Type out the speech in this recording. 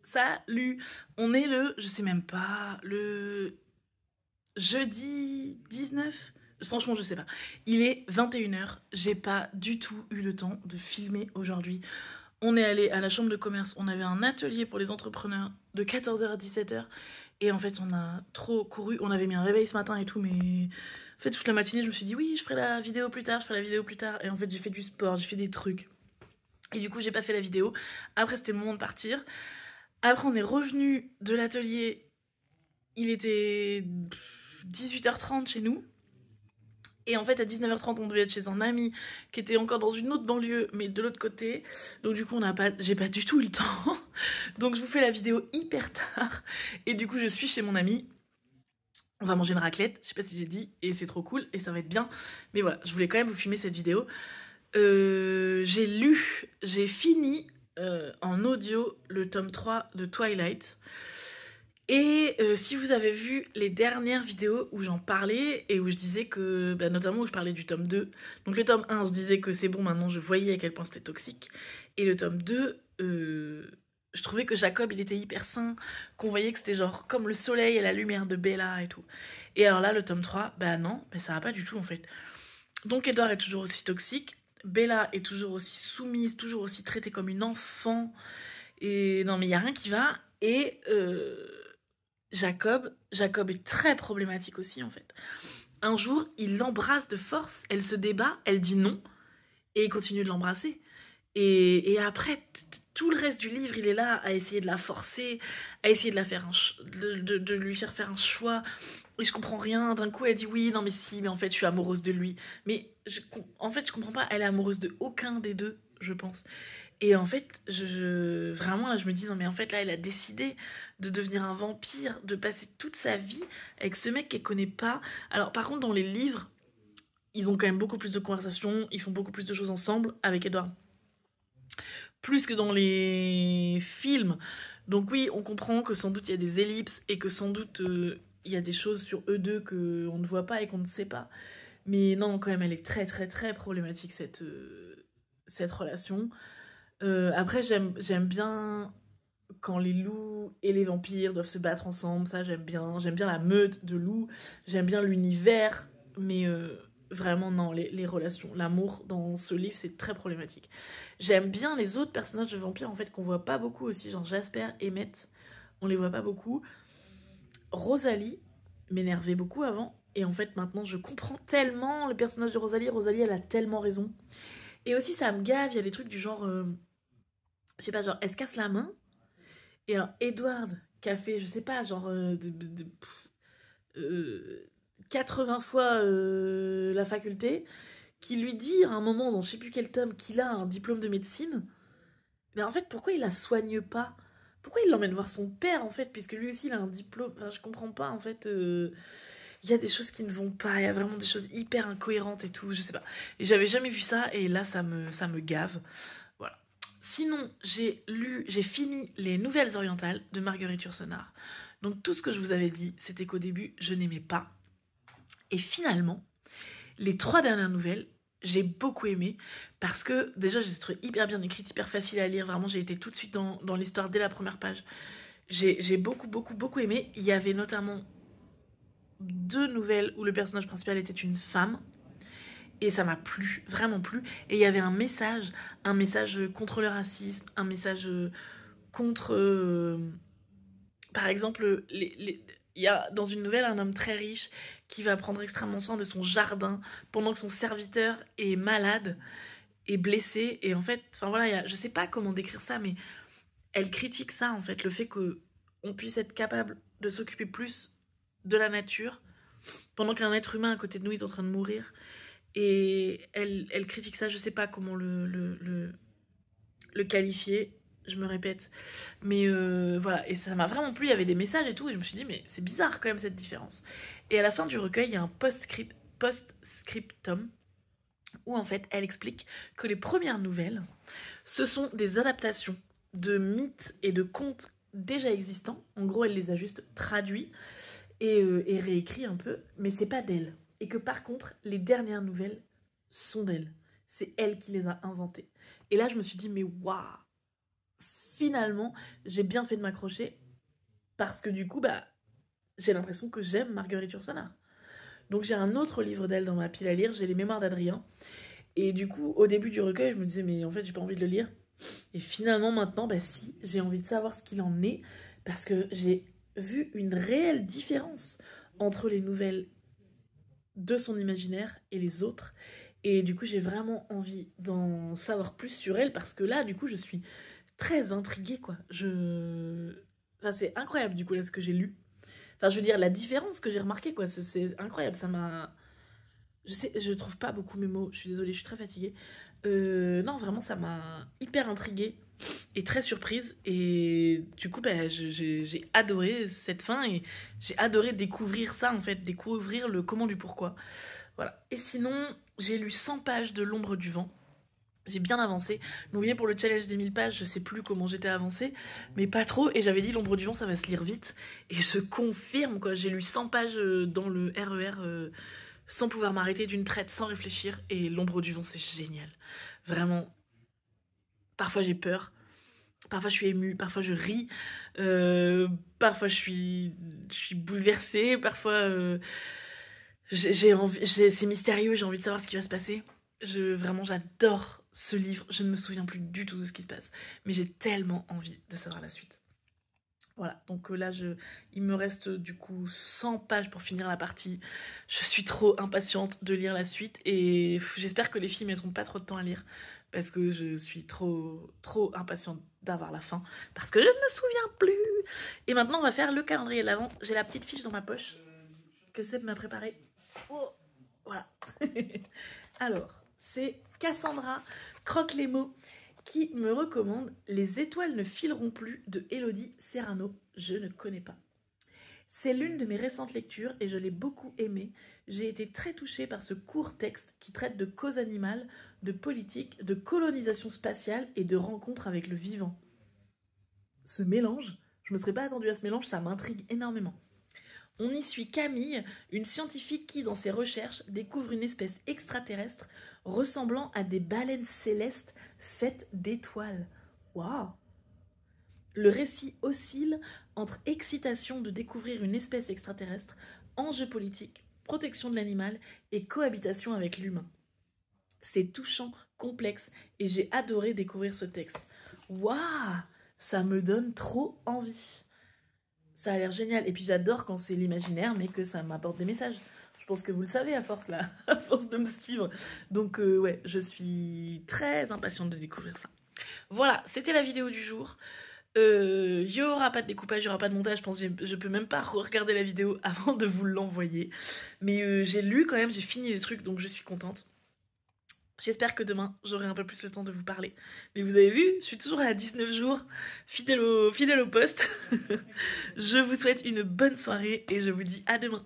Salut! On est le, je sais même pas, le jeudi 19? Franchement, je sais pas. Il est 21h, j'ai pas du tout eu le temps de filmer aujourd'hui. On est allé à la chambre de commerce, on avait un atelier pour les entrepreneurs de 14h à 17h. Et en fait, on a trop couru, on avait mis un réveil ce matin et tout, mais en fait, toute la matinée, je me suis dit oui, je ferai la vidéo plus tard, je ferai la vidéo plus tard. Et en fait, j'ai fait du sport, j'ai fait des trucs. Et du coup, j'ai pas fait la vidéo. Après, c'était le moment de partir. Après, on est revenu de l'atelier. Il était 18h30 chez nous. Et en fait, à 19h30, on devait être chez un ami qui était encore dans une autre banlieue, mais de l'autre côté. Donc du coup, j'ai pas du tout eu le temps. Donc je vous fais la vidéo hyper tard. Et du coup, je suis chez mon ami. On va manger une raclette, je sais pas si j'ai dit, et c'est trop cool, et ça va être bien. Mais voilà, je voulais quand même vous filmer cette vidéo. J'ai fini en audio le tome 3 de Twilight. Et si vous avez vu les dernières vidéos où j'en parlais et où je disais que, bah, notamment où je parlais du tome 2, donc le tome 1, je disais que c'est bon, maintenant je voyais à quel point c'était toxique, et le tome 2, je trouvais que Jacob il était hyper sain, qu'on voyait que c'était genre comme le soleil et la lumière de Bella et tout. Et alors là, le tome 3, bah non, bah ça va pas du tout en fait. Donc Edward est toujours aussi toxique, Bella est toujours aussi soumise, toujours aussi traitée comme une enfant, et non mais il y a rien qui va, et Jacob est très problématique aussi en fait. Un jour, il l'embrasse de force, elle se débat, elle dit non, et il continue de l'embrasser. Et après, tout le reste du livre, il est là à essayer de la forcer, à essayer de, la faire de lui faire faire un choix. Et je comprends rien. D'un coup, elle dit oui, non mais si, mais en fait, je suis amoureuse de lui. Mais en fait, je comprends pas, elle est amoureuse de aucun des deux, je pense. Et en fait, vraiment, là, je me dis, non, mais en fait, là, elle a décidé de devenir un vampire, de passer toute sa vie avec ce mec qu'elle connaît pas. Alors, par contre, dans les livres, ils ont quand même beaucoup plus de conversations, ils font beaucoup plus de choses ensemble avec Edward. Plus que dans les films. Donc oui, on comprend que sans doute il y a des ellipses et que sans doute il y a des choses sur eux deux qu'on ne voit pas et qu'on ne sait pas. Mais non, quand même, elle est très très très problématique cette relation. Après, j'aime bien quand les loups et les vampires doivent se battre ensemble, ça j'aime bien. J'aime bien la meute de loups, j'aime bien l'univers, mais vraiment non, les relations, l'amour dans ce livre c'est très problématique. J'aime bien les autres personnages de vampires en fait qu'on voit pas beaucoup aussi, genre Jasper, Emmett, on les voit pas beaucoup. Rosalie m'énervait beaucoup avant, et en fait maintenant je comprends tellement le personnage de Rosalie. Rosalie elle a tellement raison. Et aussi ça me gave, il y a des trucs du genre... je sais pas, genre, elle se casse la main. Et alors, Edward, qui a fait, je sais pas, genre, 80 fois la faculté, qui lui dit à un moment, dans je sais plus quel tome, qu'il a un diplôme de médecine. Mais en fait, pourquoi il la soigne pas? Pourquoi il l'emmène voir son père, en fait, puisque lui aussi, il a un diplôme. Enfin, je comprends pas, en fait. Il y a des choses qui ne vont pas, il y a vraiment des choses hyper incohérentes et tout, je sais pas. Et j'avais jamais vu ça, et là, ça me gave. Voilà. Sinon, j'ai fini les Nouvelles Orientales de Marguerite Yourcenar. Donc tout ce que je vous avais dit, c'était qu'au début, je n'aimais pas. Et finalement, les 3 dernières nouvelles, j'ai beaucoup aimé, parce que déjà, je les ai trouvées hyper bien écrites, hyper faciles à lire. Vraiment, j'ai été tout de suite dans l'histoire dès la première page. J'ai beaucoup, beaucoup, beaucoup aimé. Il y avait notamment 2 nouvelles où le personnage principal était une femme. Et ça m'a plu, vraiment plu. Et il y avait un message contre le racisme, un message contre... par exemple, il y a dans une nouvelle un homme très riche qui va prendre extrêmement soin de son jardin pendant que son serviteur est malade et blessé. Et en fait, enfin voilà, je sais pas comment décrire ça, mais elle critique ça, en fait, le fait qu'on puisse être capable de s'occuper plus de la nature pendant qu'un être humain à côté de nous est en train de mourir. Et elle critique ça, je sais pas comment le qualifier, je me répète. Mais voilà, et ça m'a vraiment plu, il y avait des messages et tout, et je me suis dit, mais c'est bizarre quand même cette différence. Et à la fin du recueil, il y a un post-scriptum, où en fait, elle explique que les premières nouvelles, ce sont des adaptations de mythes et de contes déjà existants. En gros, elle les a juste traduits et réécrits un peu, mais c'est pas d'elle. Et que par contre, les dernières nouvelles sont d'elle. C'est elle qui les a inventées. Et là, je me suis dit, mais waouh, finalement, j'ai bien fait de m'accrocher parce que du coup, bah, j'ai l'impression que j'aime Marguerite Yourcenar. Donc j'ai un autre livre d'elle dans ma pile à lire, j'ai les Mémoires d'Adrien. Et du coup, au début du recueil, je me disais, mais en fait, j'ai pas envie de le lire. Et finalement, maintenant, bah si, j'ai envie de savoir ce qu'il en est, parce que j'ai vu une réelle différence entre les nouvelles de son imaginaire et les autres. Et du coup, j'ai vraiment envie d'en savoir plus sur elle, parce que là, du coup, je suis très intriguée, quoi. Enfin, c'est incroyable, du coup, là, ce que j'ai lu. Enfin, je veux dire, la différence que j'ai remarquée, quoi, c'est incroyable, ça m'a... Je sais, je trouve pas beaucoup mes mots, je suis désolée, je suis très fatiguée. Non, vraiment, ça m'a hyper intriguée et très surprise. Et du coup, bah, j'ai adoré cette fin et j'ai adoré découvrir ça, en fait, découvrir le comment du pourquoi. Voilà. Et sinon, j'ai lu 100 pages de L'ombre du vent. J'ai bien avancé. Vous voyez, pour le challenge des 1000 pages, je sais plus comment j'étais avancée, mais pas trop. Et j'avais dit L'ombre du vent, ça va se lire vite. Et je confirme, quoi. J'ai lu 100 pages dans le RER sans pouvoir m'arrêter d'une traite, sans réfléchir. Et L'ombre du vent, c'est génial. Vraiment. Parfois, j'ai peur. Parfois, je suis émue. Parfois, je ris. Parfois, je suis bouleversée. Parfois, j'ai envie, c'est mystérieux. J'ai envie de savoir ce qui va se passer. Vraiment, j'adore ce livre. Je ne me souviens plus du tout de ce qui se passe. Mais j'ai tellement envie de savoir la suite. Voilà, donc là, il me reste du coup 100 pages pour finir la partie. Je suis trop impatiente de lire la suite et j'espère que les filles mettront pas trop de temps à lire parce que je suis trop impatiente d'avoir la fin parce que je ne me souviens plus. Et maintenant, on va faire le calendrier de l'Avent. J'ai la petite fiche dans ma poche que Seb m'a préparée. Oh, voilà. Alors, c'est Cassandra Croque les mots qui me recommande Les étoiles ne fileront plus de Élodie Serrano. Je ne connais pas. C'est l'une de mes récentes lectures et je l'ai beaucoup aimée. J'ai été très touchée par ce court texte qui traite de cause animale, de politique, de colonisation spatiale et de rencontre avec le vivant. Ce mélange, je ne me serais pas attendue à ce mélange, ça m'intrigue énormément. On y suit Camille, une scientifique qui, dans ses recherches, découvre une espèce extraterrestre ressemblant à des baleines célestes faites d'étoiles. Waouh! Le récit oscille entre excitation de découvrir une espèce extraterrestre, enjeux politiques, protection de l'animal et cohabitation avec l'humain. C'est touchant, complexe et j'ai adoré découvrir ce texte. Waouh! Ça me donne trop envie. Ça a l'air génial. Et puis j'adore quand c'est l'imaginaire, mais que ça m'apporte des messages. Je pense que vous le savez à force là, à force de me suivre. Donc ouais, je suis très impatiente de découvrir ça. Voilà, c'était la vidéo du jour. Il y aura pas de découpage, il y aura pas de montage. Je pense que je peux même pas regarder la vidéo avant de vous l'envoyer. Mais j'ai lu quand même, j'ai fini les trucs, donc je suis contente. J'espère que demain, j'aurai un peu plus le temps de vous parler. Mais vous avez vu, je suis toujours à 19 jours, fidèle au poste. Je vous souhaite une bonne soirée et je vous dis à demain.